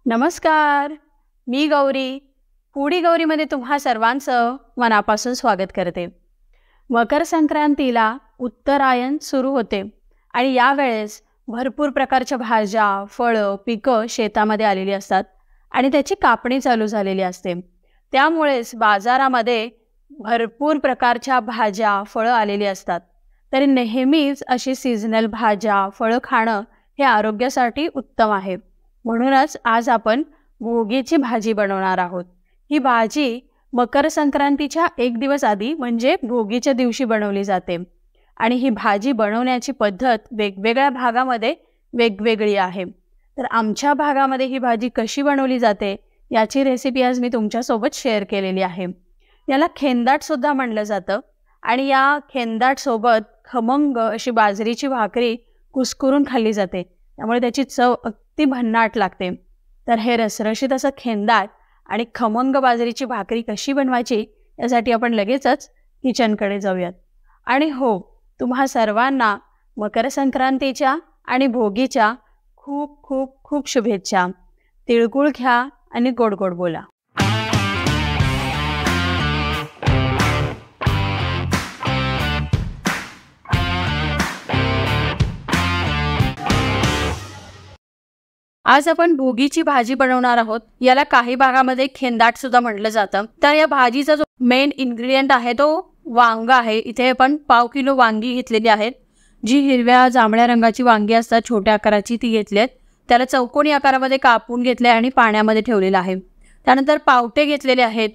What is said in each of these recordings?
नमस्कार. मी गौरी. फूडी गौरीमध्ये तुम्हा सर्वांचं मनापासून स्वागत करते. मकर संक्रांतीला उत्तरायण सुरू होते आणि यावेळेस भरपूर प्रकारच्या भाज्या, फळं, पिकं शेतामध्ये आलेली असतात आणि त्याची कापणी चालू झालेली असते. त्यामुळेच बाजारामध्ये भरपूर प्रकारच्या भाज्या, फळं आलेली असतात. तरी नेहमीच अशी सीझनल भाज्या, फळं खाणं हे आरोग्यासाठी उत्तम आहे. म्हणूनच आज आपण भोगीची भाजी बनवणार आहोत. ही भाजी मकर संक्रांतीच्या एक दिवस आधी म्हणजे भोगीच्या दिवशी बनवली जाते आणि ही भाजी बनवण्याची पद्धत वेगवेगळ्या भागामध्ये वेगवेगळी आहे. तर आमच्या भागामध्ये ही भाजी कशी बनवली जाते याची रेसिपी आज मी तुमच्यासोबत शेअर केलेली आहे. याला खेंदाटसुद्धा म्हणलं जातं आणि या खेंदाटसोबत खमंग अशी बाजरीची भाकरी कुस्करून खाल्ली जाते. त्यामुळे त्याची चव अगदी भन्नाट लागते. तर हे रसरशीत असं खेंदाट आणि खमंग बाजरीची भाकरी कशी बनवायची यासाठी आपण लगेचच किचनकडे जाऊयात. आणि हो, तुम्हा सर्वांना मकर संक्रांतीच्या आणि भोगीच्या खूप खूप खूप शुभेच्छा. तिळगुळ घ्या आणि गोड गोड बोला. आज आपण भोगीची भाजी बनवणार आहोत. याला काही भागामध्ये खेंदाट सुद्धा म्हटलं जातं. तर या भाजीचा जो मेन इन्ग्रेडियंट आहे तो वांग आहे. इथे आपण 1/2 किलो वांगी घेतलेली आहेत. जी हिरव्या जांभळ्या रंगाची वांगी असतात, छोट्या आकाराची, ती घेतली आहेत. त्याला चौकोनी आकारामध्ये कापून घेतले आणि पाण्यामध्ये ठेवलेला आहे. त्यानंतर पावटे घेतलेले आहेत.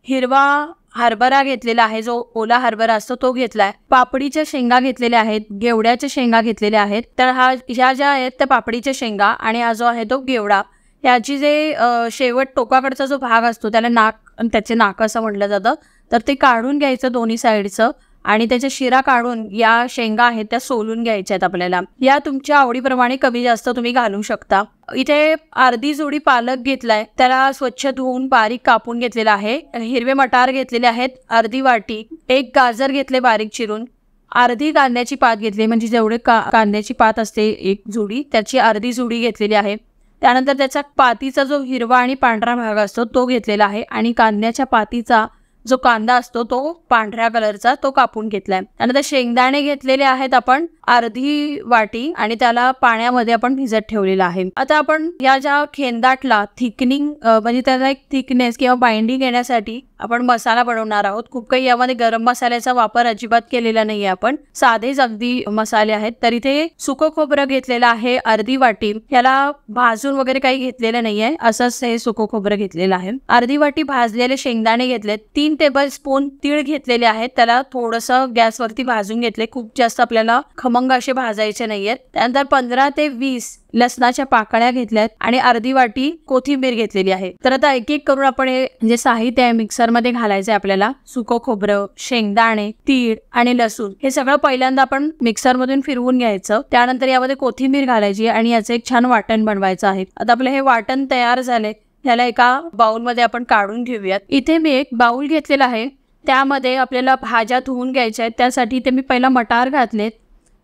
हिरवा हरभरा घेतलेला आहे, जो ओला हरभरा असतो तो घेतलाय. पापडीच्या शेंगा घेतलेल्या आहेत. गेवड्याच्या शेंगा घेतलेल्या आहेत. तर ह्या ज्या आहेत त्या पापडीच्या शेंगा आणि हा जो आहे तो गेवडा. याची जे शेवट टोकाकडचा जो भाग असतो त्याला नाक, त्याचे नाक असं म्हटलं जातं. तर ते काढून घ्यायचं दोन्ही साईडचं आणि त्याच्या शिरा काढून या शेंगा आहेत त्या सोलून घ्यायच्या आहेत आपल्याला. या तुमच्या आवडीप्रमाणे कमी जास्त तुम्ही घालू शकता. इथे अर्धी जोडी पालक घेतलाय, त्याला स्वच्छ धुवून बारीक कापून घेतलेला आहे. हिरवे मटार घेतलेले आहेत अर्धी वाटी. एक गाजर घेतले बारीक चिरून. अर्धी कांद्याची पात घेतली, म्हणजे जेवढे कांद्याची पात असते एक जोडी त्याची अर्धी जोडी घेतलेली आहे. त्यानंतर त्याचा पातीचा जो हिरवा आणि पांढरा भाग असतो तो घेतलेला आहे आणि कांद्याच्या पातीचा जो कांदा असतो तो पांढऱ्या कलरचा तो कापून घेतलाय. त्यानंतर शेंगदाणे घेतलेले आहेत आपण अर्धी वाटी आणि त्याला पाण्यामध्ये आपण भिजत ठेवलेला आहे. आता आपण या ज्या खेंदाटला थिकनिंग म्हणजे त्याला एक थिकनेस किंवा बाइंडिंग येण्यासाठी आपण मसाला बनवणार आहोत. खूप काही यामध्ये गरम मसाल्याचा वापर अजिबात केलेला नाहीये. आपण साधेच अगदी मसाले आहेत. तर इथे सुकं खोबरं घेतलेलं आहे अर्धी वाटी. याला भाजून वगैरे काही घेतलेलं नाहीये, असंच हे सुकं खोबरं घेतलेलं आहे. अर्धी वाटी भाजलेले शेंगदाणे घेतलेत. 3 टेबलस्पून तीळ घेतलेले आहेत. त्याला थोडंसं गॅसवरती भाजून घेतले. खूप जास्त आपल्याला खमंग असे भाजायचे नाहीयेत. त्यानंतर 15 ते 20 लसणाच्या पाकळ्या घेतल्यात आणि अर्धी वाटी कोथिंबीर घेतलेली आहे. तर आता एक एक करून आपण हे जे साहित्य आहे मिक्सरमध्ये घालायचं आहे आपल्याला. सुकं खोबरं, शेंगदाणे, तीळ आणि लसूण हे सगळं पहिल्यांदा आपण मिक्सरमधून फिरवून घ्यायचं. त्यानंतर यामध्ये कोथिंबीर घालायची आणि याचं एक छान वाटण बनवायचं आहे. आता आपलं हे वाटण तयार झाले. याला एका बाउलमध्ये आपण काढून घेऊयात. इथे मी एक बाउल घेतलेला आहे. त्यामध्ये आपल्याला भाज्या धुवून घ्यायच्या आहेत. त्यासाठी इथे मी पहिला मटार घातलेत.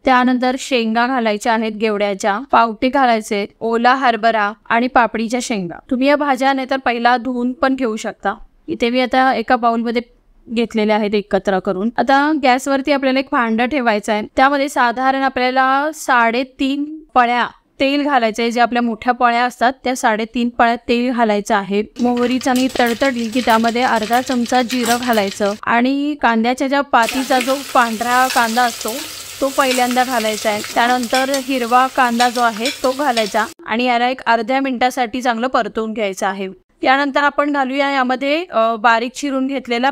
त्यानंतर शेंगा घालायच्या आहेत गेवड्याच्या, पावटे घालायचे, ओला हरभरा आणि पापडीच्या शेंगा. तुम्ही या भाज्या नाही तर पहिला धुवून पण घेऊ शकता. इथे मी आता एका बाउलमध्ये घेतलेले आहेत एकत्र करून. आता गॅसवरती आपल्याला एक भांडं ठेवायचं आहे. त्यामध्ये साधारण आपल्याला 3.5 पळ्या तेल घालायचंय. जे आपल्या मोठ्या पळ्या असतात त्या 3.5 पळ्या तेल घालायचं आहे. मोहरी चांगली तडतडली की त्यामध्ये अर्धा चमचा जिरं घालायचं आणि कांद्याच्या ज्या पातीचा जो पांढरा कांदा असतो तो पहिल्यांदा घालायचा आहे. त्यानंतर हिरवा कांदा जो आहे तो घालायचा आणि याला एक अर्ध्या मिनिटासाठी चांगलं परतवून घ्यायचं आहे. त्यानंतर आपण घालूया यामध्ये बारीक चिरून घेतलेला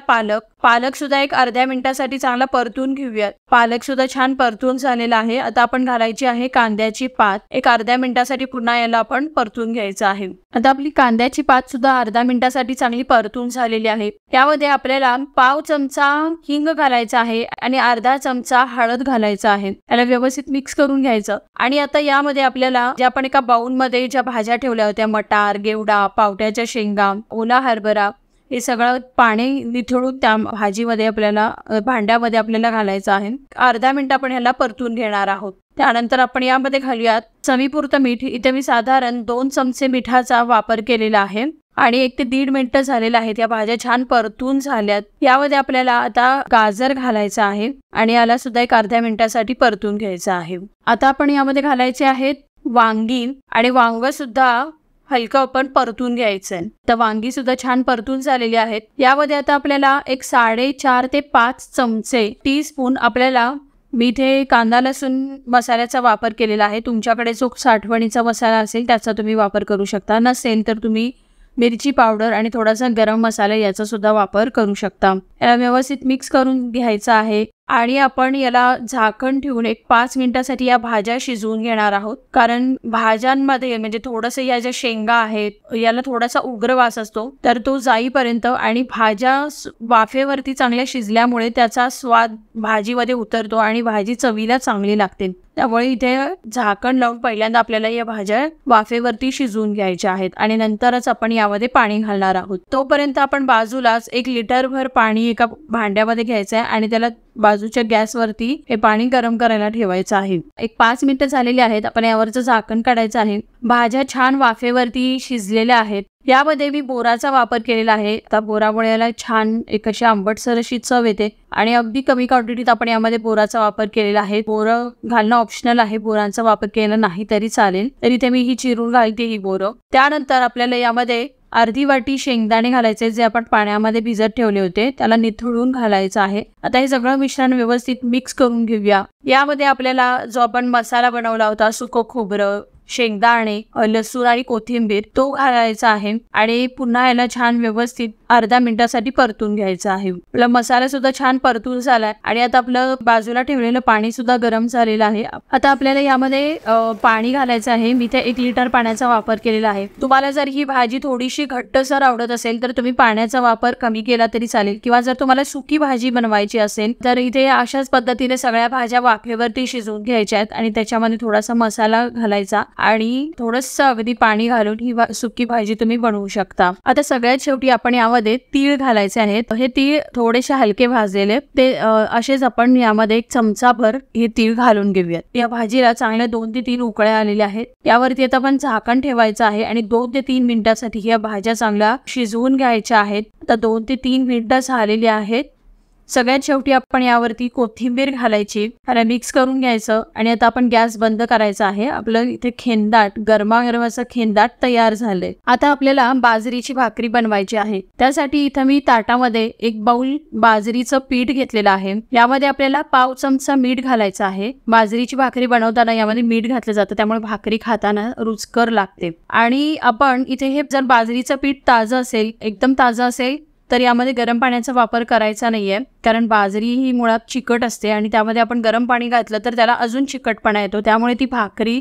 पालक सुद्धा एक अर्ध्या मिनिटासाठी चांगला परतून घेऊयात. पालक सुद्धा छान परतून झालेला आहे. आता आपण घालायची आहे कांद्याची पात. एक अर्ध्या मिनिटासाठी पुन्हा याला आपण परतून घ्यायचं आहे. आता आपली कांद्याची पात सुद्धा अर्ध्या मिनिटासाठी चांगली परतून झालेली आहे. यामध्ये आपल्याला 1/2 चमचा हिंग घालायचा आहे आणि अर्धा चमचा हळद घालायचा आहे. याला व्यवस्थित मिक्स करून घ्यायचं आणि आता यामध्ये आपल्याला जे आपण एका बाउल मध्ये ज्या भाज्या ठेवल्या होत्या, मटार, गेवडा, पावट्याच्या शेंगा, ओला हरभरा, हे सगळं पाणी निथळून त्या भाजीमध्ये आपल्याला भांड्यामध्ये आपल्याला घालायचं आहे. अर्धा मिनिट आपण ह्याला परतून घेणार आहोत. त्यानंतर आपण यामध्ये घालूयात चवीपुरतं मीठ. इथे मी साधारण 2 चमचे मिठाचा वापर केलेला आहे आणि 1 ते 1.5 मिनिटं झालेलं आहेत. या भाज्या छान परतून झाल्यात. यामध्ये आपल्याला आता गाजर घालायचं आहे आणि याला सुद्धा 1 अर्ध्या मिनिटासाठी परतून घ्यायचं आहे. आता आपण यामध्ये घालायचे आहेत वांगी आणि वांग सुद्धा हलकं आपण परतून घ्यायचंय. तर वांगी सुद्धा छान परतून झालेली आहेत. यामध्ये आता आपल्याला 4.5 ते 5 चमचे टीस्पून आपल्याला मी इथे कांदा लसूण मसाल्याचा वापर केलेला आहे. तुमच्याकडे जो साठवणीचा मसाला असेल त्याचा तुम्ही वापर करू शकता. नसेल तर तुम्ही मिरची पावडर आणि थोडासा गरम मसाला याचा सुद्धा वापर करू शकता. याला व्यवस्थित मिक्स करून घ्यायचं आहे आणि आपण याला झाकण ठेवून 5 मिनिटासाठी या भाज्या शिजवून घेणार आहोत. कारण भाज्यांमध्ये म्हणजे थोडंसं या ज्या शेंगा आहेत याला थोडासा उग्र वास असतो, तर तो जाईपर्यंत आणि भाज्या वाफेवरती चांगल्या शिजल्यामुळे त्याचा स्वाद भाजीमध्ये उतरतो आणि भाजी चवीला चांगली लागते. त्यामुळे इथे झाकण लावून पहिल्यांदा आपल्याला या भाज्या वाफेवरती शिजवून घ्यायच्या आहेत आणि नंतरच आपण यामध्ये पाणी घालणार आहोत. तोपर्यंत आपण बाजूलाच 1 लिटरभर पाणी एका भांड्यामध्ये घ्यायचं आहे आणि त्याला बाजूच्या गॅसवरती हे पाणी गरम करायला ठेवायचं आहे. 5 मिनिटं झालेली आहेत. आपण यावरचं झाकण काढायचं आहे. भाज्या छान वाफेवरती शिजलेल्या आहेत. यामध्ये मी बोराचा वापर केलेला आहे. आता बोरामुळे याला छान अशी आंबटसर अशी चव येते आणि अगदी कमी क्वांटिटीत आपण यामध्ये बोराचा वापर केलेला आहे. बोरं घालणं ऑप्शनल आहे. बोरांचा वापर केला नाही तरी चालेल. तरी ते मी ही चिरून घालते ही बोरं. त्यानंतर आपल्याला यामध्ये अर्धी वाटी शेंगदाणे घालायचे जे आपण पाण्यामध्ये भिजत ठेवले होते, त्याला निथळून घालायचं आहे. आता हे सगळं मिश्रण व्यवस्थित मिक्स करून घेऊया. यामध्ये आपल्याला जो आपण मसाला बनवला होता सुकं खोबरं, शेंगदाणे, लसूण आणि कोथिंबीर तो घालायचा आहे आणि पुन्हा याला छान व्यवस्थित अर्ध्या मिनिटासाठी परतून घ्यायचा आहे. आपला मसाला सुद्धा छान परतून झालाय आणि आता आपलं बाजूला ठेवलेलं पाणी सुद्धा गरम झालेलं आहे. आता आपल्याला यामध्ये पाणी घालायचं आहे. मी ते 1 लिटर पाण्याचा वापर केलेला आहे. तुम्हाला जर ही भाजी थोडीशी घट्टसर आवडत असेल तर तुम्ही पाण्याचा वापर कमी केला तरी चालेल किंवा जर तुम्हाला सुकी भाजी बनवायची असेल तर इथे अशाच पद्धतीने सगळ्या भाज्या वाफेवरती शिजवून घ्यायच्या आहेत आणि त्याच्यामध्ये थोडासा मसाला घालायचा आणि थोडंसं अगदी पाणी घालून ही सुकी भाजी तुम्ही बनवू शकता. आता सगळ्यात शेवटी आपण यामध्ये तीळ घालायचे आहेत. हे तीळ थोडेसे हलके भाजलेले ते असेच आपण यामध्ये 1 चमचाभर हे तीळ घालून घेऊयात. या भाजीला चांगल्या 2 ते 3 उकळ्या आलेल्या आहेत. यावरती आता आपण झाकण ठेवायचं आहे आणि 2 ते 3 मिनिटासाठी या भाज्या चांगल्या शिजवून घ्यायच्या आहेत. आता 2 ते 3 मिनिटं झालेली आहेत. सगळ्यात शेवटी आपण यावरती कोथिंबीर घालायची, त्याला मिक्स करून घ्यायचं आणि आता आपण गॅस बंद करायचा आहे. आपलं इथे खेंदाट गरमागरम असं खेंदाट तयार झालंय. आता आपल्याला बाजरीची भाकरी बनवायची आहे. त्यासाठी इथं मी ताटामध्ये 1 बाउल बाजरीचं पीठ घेतलेलं आहे. यामध्ये आपल्याला पाव चमचा मीठ घालायचं आहे. बाजरीची भाकरी बनवताना यामध्ये मीठ घातलं जातं, त्यामुळे भाकरी खाताना रुचकर लागते. आणि आपण इथे हे जर बाजरीचं पीठ ताजं असेल, एकदम ताजं असेल तर यामध्ये गरम पाण्याचा वापर करायचा नाहीये, कारण बाजरी ही मुळात चिकट असते आणि त्यामध्ये आपण गरम पाणी घातलं तर त्याला अजून चिकटपणा येतो. त्यामुळे ती भाकरी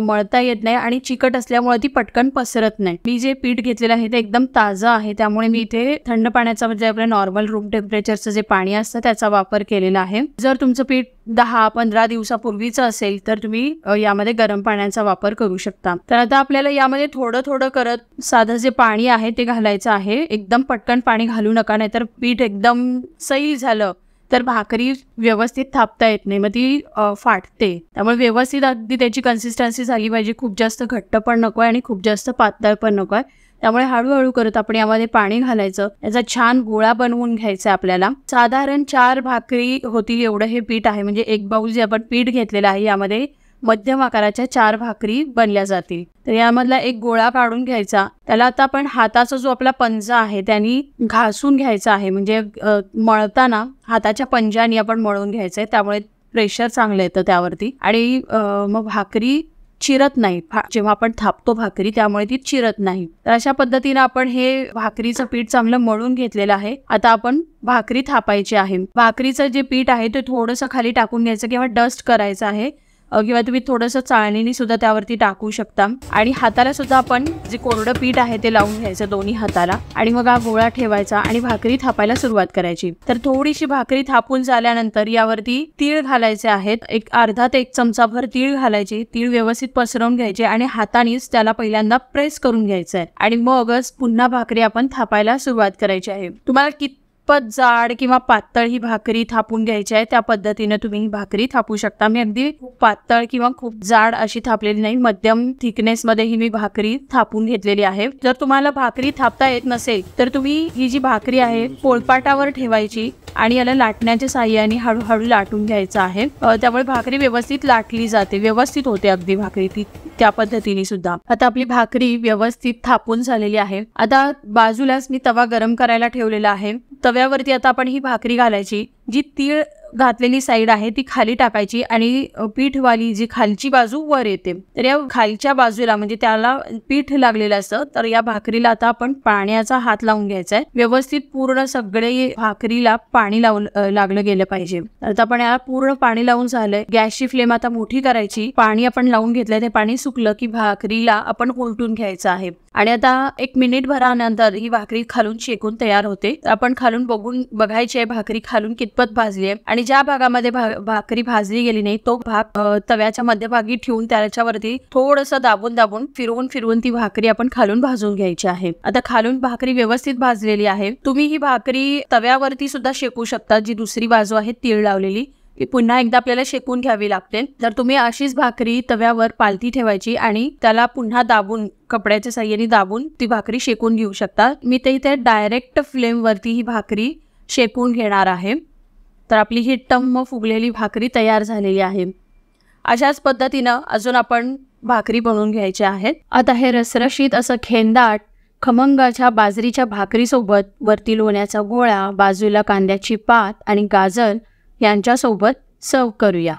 मळता येत नाही आणि चिकट असल्यामुळे ती पटकन पसरत नाही. मी जे पीठ घेतलेलं आहे ते एकदम ताजं आहे, त्यामुळे मी इथे थंड पाण्याचा म्हणजे आपल्या नॉर्मल रूम टेम्परेचरचं जे पाणी असतं त्याचा वापर केलेला आहे. जर तुमचं पीठ 10-15 दिवसापूर्वीचं असेल तर तुम्ही यामध्ये गरम पाण्याचा वापर करू शकता. तर आता आपल्याला यामध्ये थोडं थोडं करत साधं जे पाणी आहे ते घालायचं आहे. एकदम पटकन पाणी घालू नका, नाहीतर पीठ एकदम सैल झालं तर भाकरी व्यवस्थित थापता येत नाही, मग ती फाटते. त्यामुळे व्यवस्थित अगदी त्याची कन्सिस्टन्सी झाली पाहिजे. खूप जास्त घट्ट पण नको आहे आणि खूप जास्त पातळ पण नको आहे. त्यामुळे हळूहळू करत आपण यामध्ये पाणी घालायचं. याचा छान गोळा बनवून घ्यायचा आपल्याला. साधारण 4 भाकरी होतील एवढं हे पीठ आहे. म्हणजे 1 बाउल जे आपण पीठ घेतलेलं आहे यामध्ये मध्यम आकाराच्या 4 भाकरी बनल्या जातील. तर यामधला एक गोळा काढून घ्यायचा. त्याला आता आपण हाताचा जो आपला पंजा आहे त्यांनी घासून घ्यायचा आहे. म्हणजे मळताना हाताच्या पंजाने आपण मळून घ्यायचंय, त्यामुळे प्रेशर चांगलं येतं त्यावरती आणि मग भाकरी चिरत नाही. जेव्हा आपण थापतो भाकरी त्यामुळे ती चिरत नाही. तर अशा पद्धतीने आपण हे भाकरीचं पीठ चांगलं मळून घेतलेलं आहे. आता आपण भाकरी थापायची आहे. भाकरीचं जे पीठ आहे ते थोडंसं खाली टाकून घ्यायचं किंवा डस्ट करायचं आहे किंवा तुम्ही थोडंसं चाळणीने सुद्धा त्यावरती टाकू शकता. आणि हाताला सुद्धा आपण जे कोरडं पीठ आहे ते लावून घ्यायचं दोन्ही हाताला आणि मग हा गोळा ठेवायचा आणि भाकरी थापायला सुरुवात करायची. तर थोडीशी भाकरी थापून झाल्यानंतर यावरती तीळ घालायचे आहेत. 1 अर्धा ते 1 चमचाभर तीळ घालायचे. तीळ व्यवस्थित पसरवून घ्यायचे आणि हातानेच त्याला पहिल्यांदा प्रेस करून घ्यायचं आहे आणि मगच पुन्हा भाकरी आपण थापायला सुरुवात करायची आहे. तुम्हाला कितपत जाड किंवा पातळ ही भाकरी थापून घ्यायची आहे त्या पद्धतीने तुम्ही ही भाकरी थापू शकता. मी अगदी खूप पातळ किंवा खूप जाड अशी थापलेली नाही, मध्यम थिकनेस मध्ये ही मी भाकरी थापून घेतलेली आहे. जर तुम्हाला भाकरी थापता येत नसेल तर तुम्ही ही जी भाकरी आहे पोळपाटावर ठेवायची आणि याला लाटण्याच्या साहाय्याने हळूहळू लाटून घ्यायचं आहे. त्यामुळे भाकरी व्यवस्थित लाटली जाते, व्यवस्थित होते अगदी भाकरी ती त्या पद्धतीने सुद्धा. आता आपली भाकरी व्यवस्थित थापून झालेली आहे. आता बाजूलाच मी तवा गरम करायला ठेवलेला आहे. तव्यावरती आता आपण ही भाकरी घालायची. जी तीळ घातलेली साईड आहे ती खाली टाकायची आणि पीठवाली जी खालची बाजू वर येते. तर या खालच्या बाजूला म्हणजे त्याला पीठ लागलेलं असतं, तर या भाकरीला आता आपण पाण्याचा हात लावून घ्यायचा आहे. व्यवस्थित पूर्ण सगळे भाकरीला पाणी लावून लागलं गेलं पाहिजे. आता आपण याला पूर्ण पाणी लावून झालंय. गॅसची फ्लेम आता मोठी करायची. पाणी आपण लावून घेतलंय, ते पाणी सुकलं की भाकरीला आपण उलटून घ्यायचं आहे. आणि आता 1 मिनिट भरानंतर ही भाकरी खालून शेकून तयार होते. आपण खालून बघायची आहे भाकरी खालून कितपत भाजली आहे. आणि ज्या भागामध्ये भाकरी भाजली गेली नाही तो भाग तव्याच्या मध्यभागी ठेवून त्याच्यावरती थोडंसं दाबून फिरवून ती भाकरी आपण खालून भाजून घ्यायची आहे. आता खालून भाकरी व्यवस्थित भाजलेली आहे. तुम्ही ही भाकरी तव्यावरती सुद्धा शेकू शकता. जी दुसरी बाजू आहे तीळ लावलेली ती पुन्हा एकदा आपल्याला शेकून घ्यावी लागते. तर तुम्ही अशीच भाकरी तव्यावर पालथी ठेवायची आणि त्याला पुन्हा दाबून कपड्याच्या साहाय्याने दाबून ती भाकरी शेकून घेऊ शकता. मी ते इथे डायरेक्ट फ्लेम वरती ही भाकरी शेकून घेणार आहे. तर आपली ही टम्म फुगलेली भाकरी तयार झालेली आहे. अशाच पद्धतीनं अजून आपण भाकरी बनवून घ्यायच्या आहेत. आता हे रसरशीत असं खेंदाट खमंगाच्या बाजरीच्या भाकरीसोबत वरती लोण्याचा गोळा, बाजूला कांद्याची पात आणि गाजर यांच्यासोबत सर्व करूया.